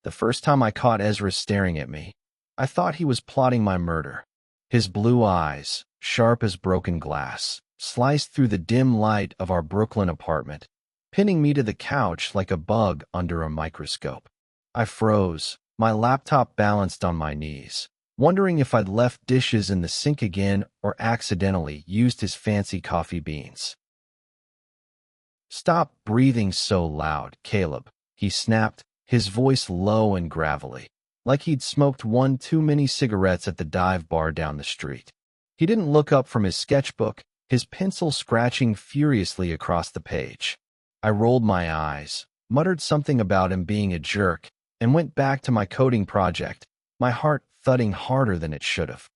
The first time I caught Ezra staring at me, I thought he was plotting my murder. His blue eyes, sharp as broken glass, sliced through the dim light of our Brooklyn apartment, pinning me to the couch like a bug under a microscope. I froze, my laptop balanced on my knees, wondering if I'd left dishes in the sink again or accidentally used his fancy coffee beans. "Stop breathing so loud, Caleb," he snapped, his voice low and gravelly, like he'd smoked one too many cigarettes at the dive bar down the street. He didn't look up from his sketchbook, his pencil scratching furiously across the page. I rolled my eyes, muttered something about him being a jerk, and went back to my coding project, my heart thudding harder than it should have.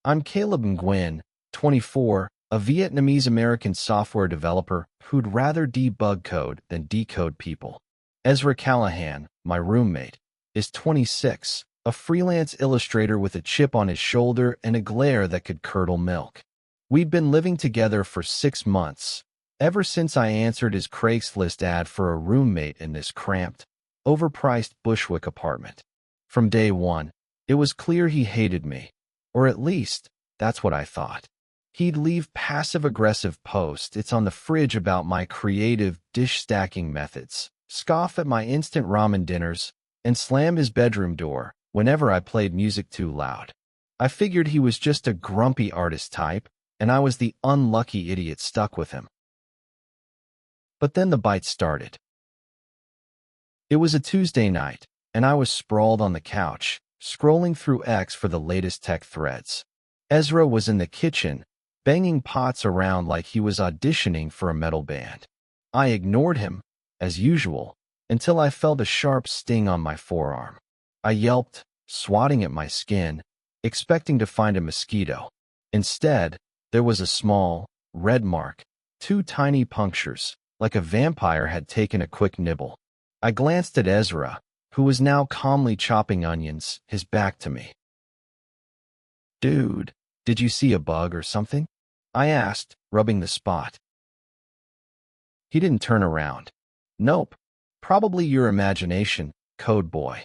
I'm Caleb Nguyen, 24, a Vietnamese-American software developer who'd rather debug code than decode people. Ezra Callahan, my roommate, is 26, a freelance illustrator with a chip on his shoulder and a glare that could curdle milk. We'd been living together for 6 months, ever since I answered his Craigslist ad for a roommate in this cramped, overpriced Bushwick apartment. From day one, it was clear he hated me, or at least, that's what I thought. He'd leave passive-aggressive posts on the fridge about my creative dish-stacking methods, scoff at my instant ramen dinners, and slam his bedroom door whenever I played music too loud. I figured he was just a grumpy artist type, and I was the unlucky idiot stuck with him. But then the bite started. It was a Tuesday night, and I was sprawled on the couch, scrolling through X for the latest tech threads. Ezra was in the kitchen, banging pots around like he was auditioning for a metal band. I ignored him, as usual, until I felt a sharp sting on my forearm. I yelped, swatting at my skin, expecting to find a mosquito. Instead, there was a small, red mark, 2 tiny punctures, like a vampire had taken a quick nibble. I glanced at Ezra, who was now calmly chopping onions, his back to me. "Dude, did you see a bug or something?" I asked, rubbing the spot. He didn't turn around. "Nope. Probably your imagination, code boy."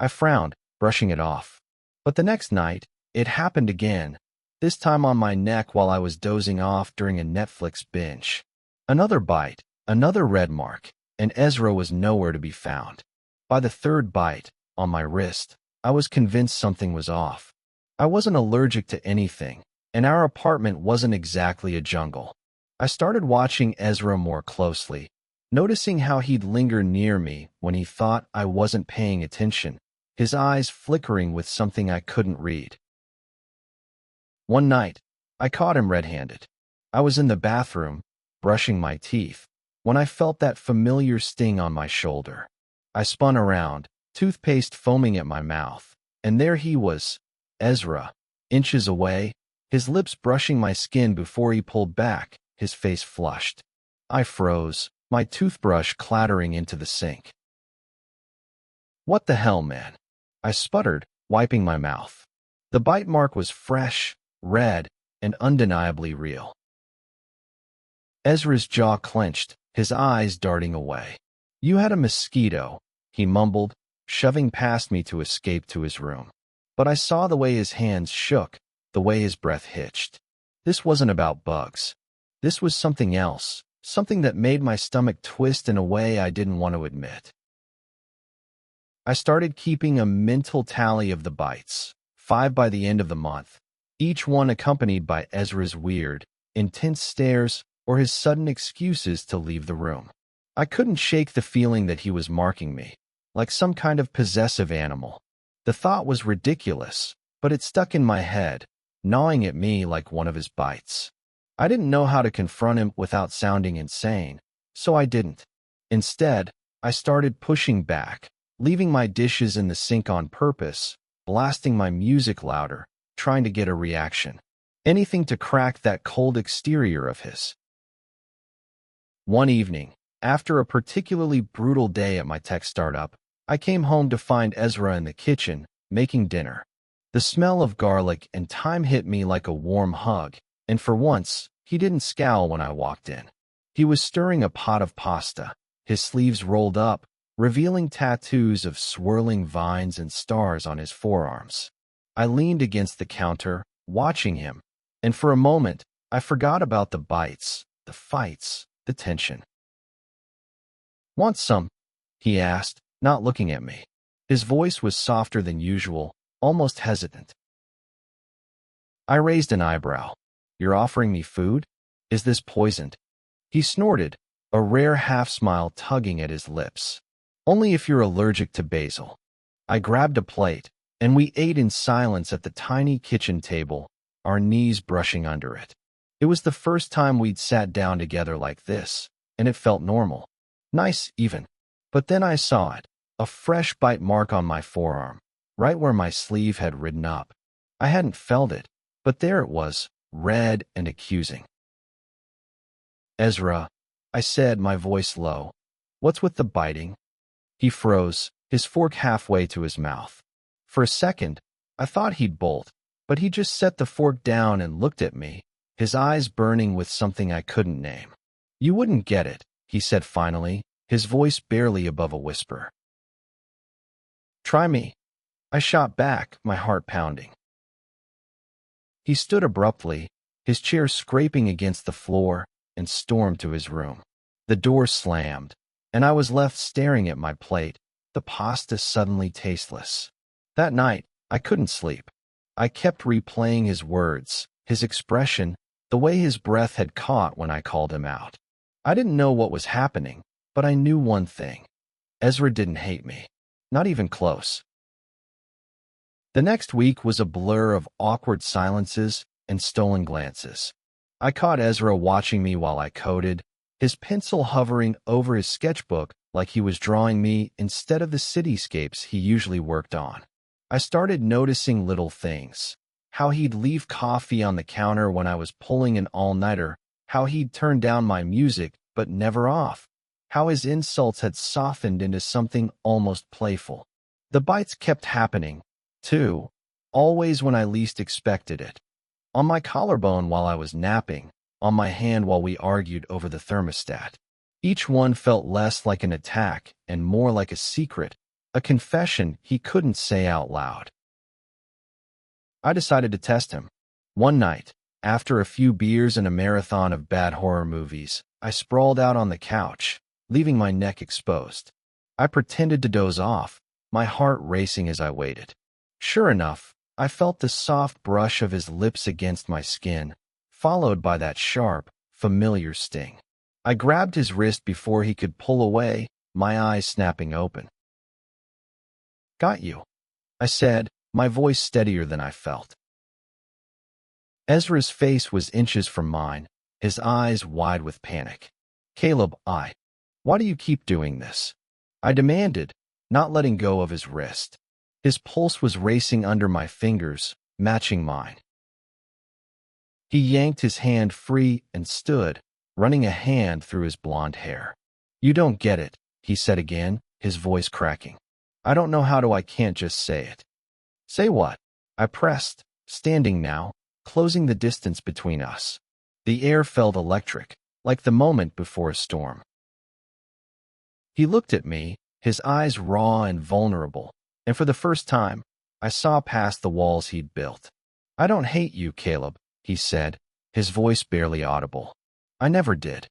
I frowned, brushing it off. But the next night, it happened again, this time on my neck while I was dozing off during a Netflix binge. Another bite, another red mark, and Ezra was nowhere to be found. By the third bite, on my wrist, I was convinced something was off. I wasn't allergic to anything, and our apartment wasn't exactly a jungle. I started watching Ezra more closely, noticing how he'd linger near me when he thought I wasn't paying attention, his eyes flickering with something I couldn't read. One night, I caught him red-handed. I was in the bathroom, brushing my teeth, when I felt that familiar sting on my shoulder. I spun around, toothpaste foaming at my mouth, and there he was, Ezra, inches away, his lips brushing my skin before he pulled back, his face flushed. I froze, my toothbrush clattering into the sink. "What the hell, man?" I sputtered, wiping my mouth. The bite mark was fresh, red, and undeniably real. Ezra's jaw clenched, his eyes darting away. "You had a mosquito," he mumbled, shoving past me to escape to his room. But I saw the way his hands shook, the way his breath hitched. This wasn't about bugs. This was something else, something that made my stomach twist in a way I didn't want to admit. I started keeping a mental tally of the bites, 5 by the end of the month, each one accompanied by Ezra's weird, intense stares or his sudden excuses to leave the room. I couldn't shake the feeling that he was marking me, like some kind of possessive animal. The thought was ridiculous, but it stuck in my head, gnawing at me like one of his bites. I didn't know how to confront him without sounding insane, so I didn't. Instead, I started pushing back, leaving my dishes in the sink on purpose, blasting my music louder, trying to get a reaction. Anything to crack that cold exterior of his. One evening, after a particularly brutal day at my tech startup, I came home to find Ezra in the kitchen, making dinner. The smell of garlic and thyme hit me like a warm hug, and for once, he didn't scowl when I walked in. He was stirring a pot of pasta, his sleeves rolled up, revealing tattoos of swirling vines and stars on his forearms. I leaned against the counter, watching him, and for a moment, I forgot about the bites, the fights, the tension. "Want some?" he asked, not looking at me. His voice was softer than usual, almost hesitant. I raised an eyebrow. "You're offering me food? Is this poisoned?" He snorted, a rare half-smile tugging at his lips. "Only if you're allergic to basil." I grabbed a plate, and we ate in silence at the tiny kitchen table, our knees brushing under it. It was the first time we'd sat down together like this, and it felt normal. Nice, even. But then I saw it, a fresh bite mark on my forearm, right where my sleeve had ridden up. I hadn't felt it, but there it was, red and accusing. "Ezra," I said, my voice low, "what's with the biting?" He froze, his fork halfway to his mouth. For a second, I thought he'd bolt, but he just set the fork down and looked at me, his eyes burning with something I couldn't name. "You wouldn't get it," he said finally, his voice barely above a whisper. "Try me." I shot back, my heart pounding. He stood abruptly, his chair scraping against the floor, and stormed to his room. The door slammed, and I was left staring at my plate, the pasta suddenly tasteless. That night, I couldn't sleep. I kept replaying his words, his expression, the way his breath had caught when I called him out. I didn't know what was happening, but I knew one thing. Ezra didn't hate me. Not even close. The next week was a blur of awkward silences and stolen glances. I caught Ezra watching me while I coded, his pencil hovering over his sketchbook like he was drawing me instead of the cityscapes he usually worked on. I started noticing little things. How he'd leave coffee on the counter when I was pulling an all-nighter, how he'd turn down my music but never off, how his insults had softened into something almost playful. The bites kept happening, too, always when I least expected it. On my collarbone while I was napping, on my hand while we argued over the thermostat. Each one felt less like an attack and more like a secret, a confession he couldn't say out loud. I decided to test him. One night, after a few beers and a marathon of bad horror movies, I sprawled out on the couch, leaving my neck exposed. I pretended to doze off, my heart racing as I waited. Sure enough, I felt the soft brush of his lips against my skin, followed by that sharp, familiar sting. I grabbed his wrist before he could pull away, my eyes snapping open. "Got you," I said, my voice steadier than I felt. Ezra's face was inches from mine, his eyes wide with panic. "Caleb, why do you keep doing this?" I demanded, not letting go of his wrist. His pulse was racing under my fingers, matching mine. He yanked his hand free and stood, running a hand through his blonde hair. "You don't get it," he said again, his voice cracking. "I don't know how I can't just say it." "Say what?" I pressed, standing now, closing the distance between us. The air felt electric, like the moment before a storm. He looked at me, his eyes raw and vulnerable, and for the first time, I saw past the walls he'd built. "I don't hate you, Caleb," he said, his voice barely audible. "I never did."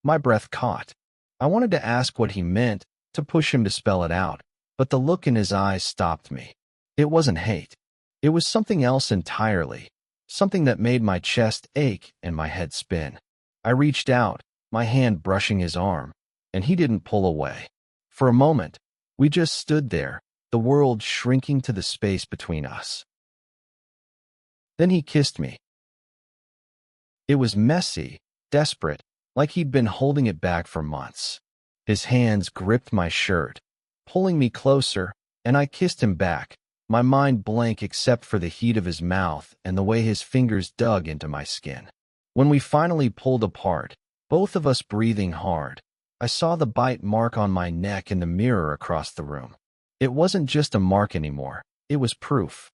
My breath caught. I wanted to ask what he meant, to push him to spell it out, but the look in his eyes stopped me. It wasn't hate. It was something else entirely, something that made my chest ache and my head spin. I reached out, my hand brushing his arm, and he didn't pull away. For a moment, we just stood there, the world shrinking to the space between us. Then he kissed me. It was messy, desperate, like he'd been holding it back for months. His hands gripped my shirt, pulling me closer, and I kissed him back, my mind blank except for the heat of his mouth and the way his fingers dug into my skin. When we finally pulled apart, both of us breathing hard, I saw the bite mark on my neck in the mirror across the room. It wasn't just a mark anymore, it was proof.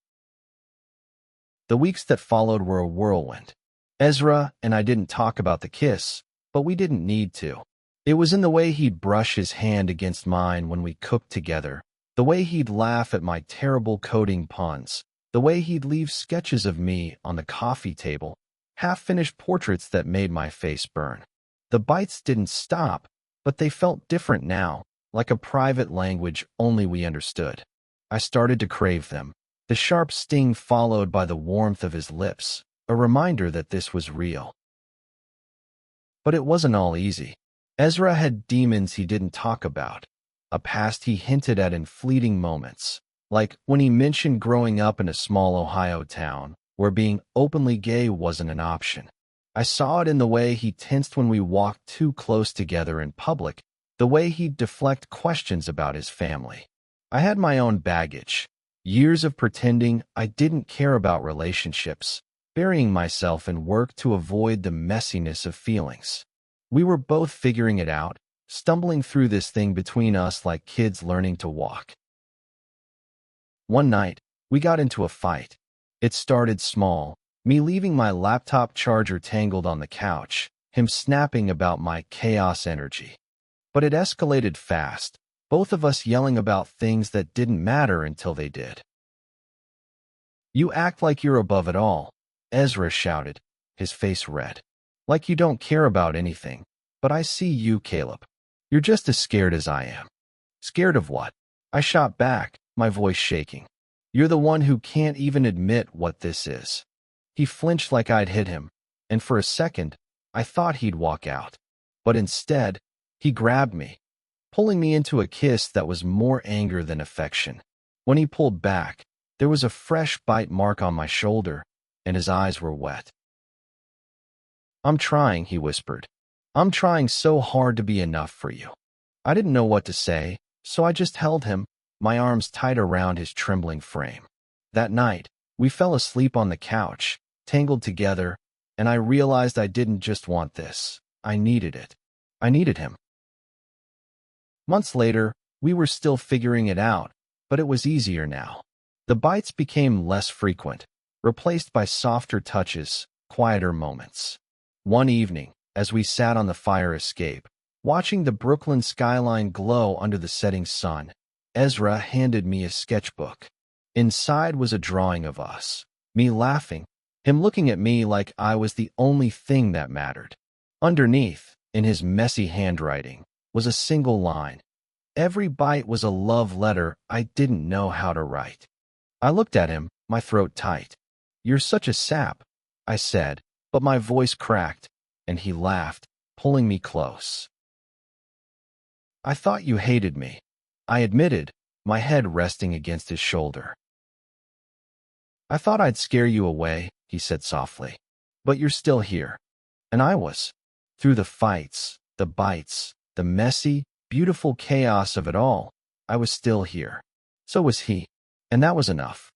The weeks that followed were a whirlwind. Ezra and I didn't talk about the kiss, but we didn't need to. It was in the way he'd brush his hand against mine when we cooked together, the way he'd laugh at my terrible coding puns, the way he'd leave sketches of me on the coffee table, half-finished portraits that made my face burn. The bites didn't stop, but they felt different now, like a private language only we understood. I started to crave them, the sharp sting followed by the warmth of his lips, a reminder that this was real. But it wasn't all easy. Ezra had demons he didn't talk about, a past he hinted at in fleeting moments, like when he mentioned growing up in a small Ohio town where being openly gay wasn't an option. I saw it in the way he tensed when we walked too close together in public, the way he'd deflect questions about his family. I had my own baggage, years of pretending I didn't care about relationships, burying myself in work to avoid the messiness of feelings. We were both figuring it out, stumbling through this thing between us like kids learning to walk. One night, we got into a fight. It started small, me leaving my laptop charger tangled on the couch, him snapping about my chaos energy. But it escalated fast, both of us yelling about things that didn't matter until they did. "You act like you're above it all," Ezra shouted, his face red. "Like you don't care about anything. But I see you, Caleb. You're just as scared as I am." "Scared of what?" I shot back, my voice shaking. "You're the one who can't even admit what this is." He flinched like I'd hit him, and for a second, I thought he'd walk out. But instead, he grabbed me, pulling me into a kiss that was more anger than affection. When he pulled back, there was a fresh bite mark on my shoulder, and his eyes were wet. "I'm trying," he whispered. "I'm trying so hard to be enough for you." I didn't know what to say, so I just held him, my arms tight around his trembling frame. That night, we fell asleep on the couch, tangled together, and I realized I didn't just want this. I needed it. I needed him. Months later, we were still figuring it out, but it was easier now. The bites became less frequent, replaced by softer touches, quieter moments. One evening, as we sat on the fire escape, watching the Brooklyn skyline glow under the setting sun, Ezra handed me a sketchbook. Inside was a drawing of us, me laughing, him looking at me like I was the only thing that mattered. Underneath, in his messy handwriting, was a single line. Every bite was a love letter I didn't know how to write. I looked at him, my throat tight. "You're such a sap," I said, but my voice cracked, and he laughed, pulling me close. "I thought you hated me," I admitted, my head resting against his shoulder. "I thought I'd scare you away," he said softly. "But you're still here." And I was. Through the fights, the bites, the messy, beautiful chaos of it all, I was still here. So was he. And that was enough.